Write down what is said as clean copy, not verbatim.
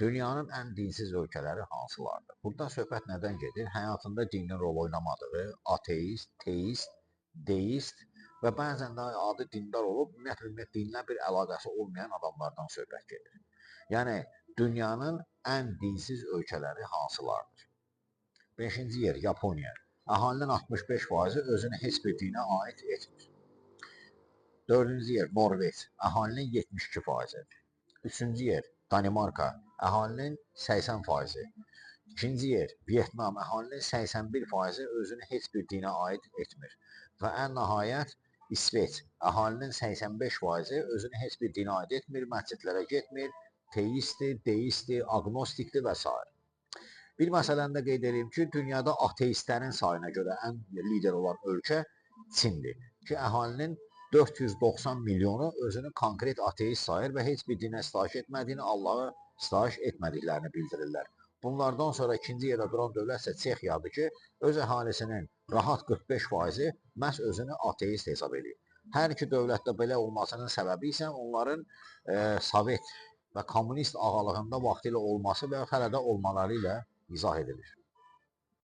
Dünyanın ən dinsiz ölkələri hansılardır? Burada söhbət nədən gedir? Həyatında dinin rol oynamadığı, ateist, teist, deist və bəzən də adı dindar olub, ümumiyyətlə dinlə bir əlaqəsi olmayan adamlardan söhbət gedir. Yəni, dünyanın ən dinsiz ölkələri hansılardır? 5-ci yer Yaponiya. Əhalinin 65%-i özünü heç bir dinə aid etmir. 4-cü yer Norveç. Əhalinin 72%-i. 3-cü yer Danimarka, əhalinin 80%-i. 2-ci yer Vyetnam, əhalinin 81%-i özünü heç bir dinə aid etmir. Və ən nəhayət İsveç, əhalinin 85%-i özünü heç bir dinə aid etmir, məscidlərə getmir, teistdir, deistdir, agnostikdir və s. Bir məsələni də qeyd edeyim ki, dünyada ateistlərin sayına görə ən lider olan ölkə Çindir ki, əhalinin 490 milyonu özünü konkret ateist sayır və heç bir dinə sitayiş etmədiyini, Allahı sitayiş etmədiklərini bildirirlər. Bunlardan sonra ikinci yerdə duran dövlət isə Çexiyadır ki, öz əhalisinin rahat 45%-i məhz özünü ateist hesab edir. Hər iki dövlətdə belə olmasının səbəbi isə onların Sovet və kommunist ağalığında vaxtilə olması və hələ də olmaları ilə izah edilir.